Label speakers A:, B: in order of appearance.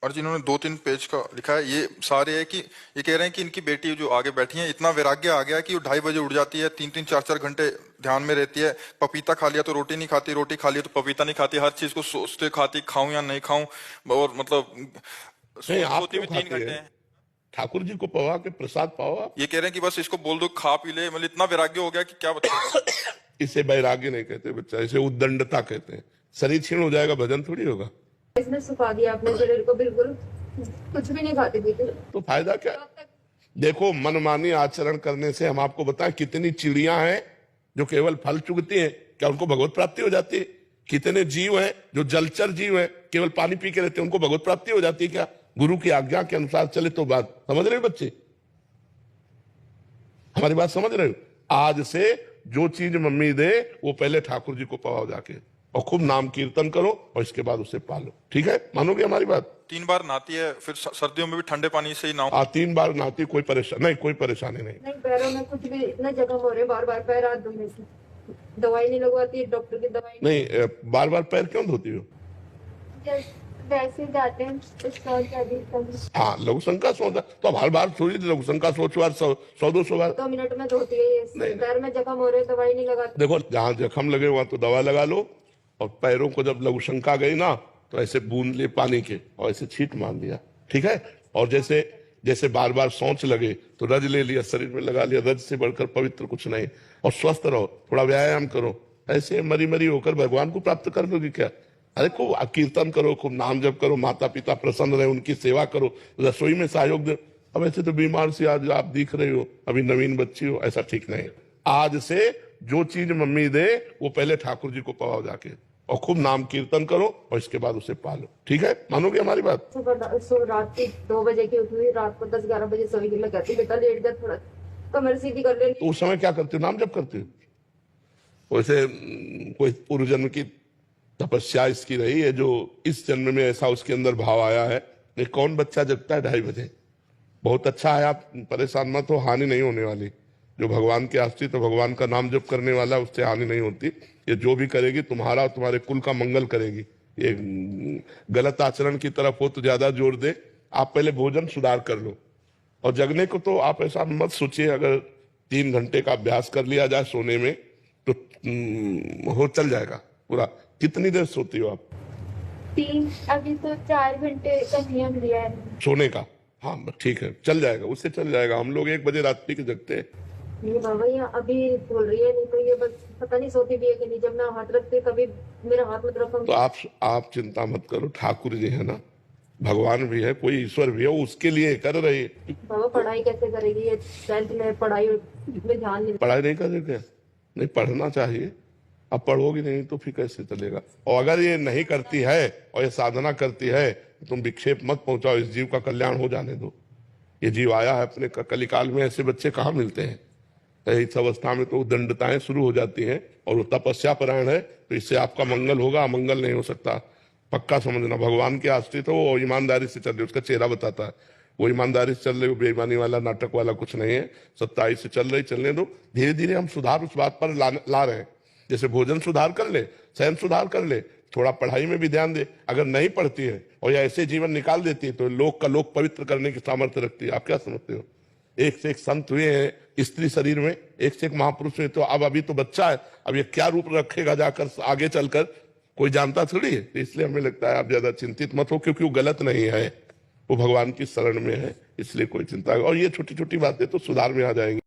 A: और जिन्होंने 2-3 पेज का लिखा है ये सारे है कि ये कह रहे हैं कि इनकी बेटी जो आगे बैठी है इतना वैराग्य आ गया कि वो 2:30 बजे उठ जाती है, 3-3 4-4 घंटे ध्यान में रहती है। पपीता खा लिया तो रोटी नहीं खाती, रोटी खा लिया तो पपीता नहीं खाती, हर चीज को सोचते खाती, खाऊं या नहीं खाऊं। और मतलब
B: नहीं, आप
A: सोती
B: क्यों
A: भी 3 घंटे
B: खाते हैं?
A: हैं।
B: ठाकुर जी को पवा के प्रसाद पाओ आप।
A: ये कह रहे हैं कि बस इसको बोल दो खा पी ले, मतलब इतना वैराग्य हो गया कि क्या बताएं।
B: इसे वैराग्य नहीं कहते बच्चा, इसे उद्दंडता कहते हैं। शरीर क्षीण हो जाएगा, भजन थोड़ी होगा।
C: इसने सुखा दिया अपने शरीर को, बिल्कुल कुछ भी नहीं खाती थी।
B: तो फायदा क्या? देखो, मनमानी आचरण करने से हम आपको बताएं कितनी चिड़िया हैं जो केवल फल चुगती हैं, क्या उनको भगवत प्राप्ति हो जाती है? कितने जीव हैं जो जलचर जीव हैं, केवल पानी पी के रहते हैं, उनको भगवत प्राप्ति हो जाती है क्या? गुरु की आज्ञा के अनुसार चले तो बात समझ रहे हो बच्चे? हमारी बात समझ रहे हो? आज से जो चीज मम्मी दे वो पहले ठाकुर जी को पवाओ जाके, और खूब नाम कीर्तन करो, और इसके बाद उसे पालो। ठीक है? मानोगे हमारी बात?
A: 3 बार नहाती है, फिर सर्दियों में भी ठंडे पानी से ही नहाओ।
B: 3 बार नहाती, कोई परेशानी नहीं, कोई परेशानी नहीं।
C: नहीं, पैरों में कुछ भी इतना जख्म हो रहे, बार बार पैर हाथ धोने से। दवाई नहीं लगवाती, डॉक्टर की दवाई
B: नहीं, बार बार पैर क्यों धोती हो?
C: वैसे जाते हैं
B: हाँ, लघु शंका सोच, तो अब हर बार थोड़ी लघु शंका सोचो यार, 100-200 बार।
C: 2 मिनट में धोती है ये। पैर में जख्म हो रहे, दवाई नहीं लगाती।
B: देखो, जहां जख्म लगे वहां तो दवा लगा लो, और पैरों को जब लघु शंका गई ना तो ऐसे बूंद ले पानी के और ऐसे छींट मार दिया। ठीक है? और जैसे जैसे बार बार सोच लगे तो रज ले लिया, शरीर में लगा लिया। रज से बढ़कर पवित्र कुछ नहीं। और स्वस्थ रहो, थोड़ा व्यायाम करो, ऐसे मरी मरी होकर भगवान को प्राप्त कर लोगे क्या? अरे खूब कीर्तन करो, खूब नाम जप करो, माता पिता प्रसन्न रहे, उनकी सेवा करो, रसोई में सहयोग दो। अब ऐसे तो बीमार से आज आप दिख रहे हो, अभी नवीन बच्ची हो, ऐसा ठीक नहीं। आज से जो चीज मम्मी दे वो पहले ठाकुर जी को पवाओ जाके, और खूब नाम कीर्तन करो, और इसके बाद उसे पालो। ठीक है? मानोगे हमारी बात?
C: रात की 2 बजे की उठी हुई, रात को 10-11 बजे सोई के लिए कहती बेटा लेट जा, थोड़ा कमर सीधी कर ले।
B: तो उस समय क्या करते हो? नाम जप करते हो? वैसे कोई पूर्व जन्म की तपस्या इसकी रही है जो इस जन्म में ऐसा उसके अंदर भाव आया है। नहीं, कौन बच्चा जगता है 2:30 बजे? बहुत अच्छा है, आप परेशान मत हो, हानि नहीं होने वाली। जो भगवान के आश्रित तो भगवान का नाम जप करने वाला, उससे हानि नहीं होती। ये जो भी करेगी तुम्हारा और तुम्हारे कुल का मंगल करेगी। ये गलत आचरण की तरफ हो तो ज्यादा जोर दे। आप पहले भोजन सुधार कर लो, और जगने को तो आप ऐसा मत सोचिए। अगर 3 घंटे का अभ्यास कर लिया जाए सोने में तो हो चल जाएगा पूरा। कितनी देर सोती हो आप?
C: 3, अभी तो 4 घंटे का नियम लिया है
B: सोने का? हाँ, ठीक है, चल जाएगा, उससे चल जाएगा। हम लोग 1 बजे रात्रि के जगते हैं।
C: ये बाबा ये अभी बोल रही है, नहीं तो ये बस पता नहीं सोती भी है कि नहीं। जब मैं हाथ रखती कभी मेरा हाथ मत रखो।
B: तो आप चिंता मत करो, ठाकुर जी है ना, भगवान भी है, कोई ईश्वर भी है, उसके लिए कर रहे।
C: बाबा पढ़ाई कैसे करेगी ये? 10th में पढ़ाई में ध्यान नहीं।
B: पढ़ाई नहीं कर क्या? नहीं, पढ़ना चाहिए। अब पढ़ोगी नहीं तो फिर कैसे चलेगा? और अगर ये नहीं करती है और ये साधना करती है तो तुम विक्षेप मत पहुंचाओ, इस जीव का कल्याण हो जाने दो। ये जीव आया है अपने कलिकाल में, ऐसे बच्चे कहाँ मिलते हैं? इस अवस्था में तो दंडताएं शुरू हो जाती हैं, और वो तपस्या परायण है, तो इससे आपका मंगल होगा, अमंगल नहीं हो सकता। पक्का समझना, भगवान के आश्रित हो, वो ईमानदारी से चल रही, उसका चेहरा बताता है। वो ईमानदारी से चल रही, वो बेईमानी वाला नाटक वाला कुछ नहीं है। सच्चाई से चल रही, चलने दो। धीरे धीरे हम सुधार उस बात पर ला रहे हैं। जैसे भोजन सुधार कर ले, शयन सुधार कर ले, थोड़ा पढ़ाई में भी ध्यान दे। अगर नहीं पढ़ती है और या ऐसे जीवन निकाल देती है तो लोक का लोक पवित्र करने की सामर्थ्य रखती है। आप क्या समझते हो? एक से एक संत हुए हैं स्त्री शरीर में, एक से एक महापुरुष हुए। तो अब अभी तो बच्चा है, अब ये क्या रूप रखेगा जाकर आगे चलकर, कोई जानता थोड़ी है। इसलिए हमें लगता है आप ज्यादा चिंतित मत हो, क्योंकि वो गलत नहीं है, वो भगवान की शरण में है, इसलिए कोई चिंता। और ये छोटी छोटी बातें तो सुधार में आ जाएंगी।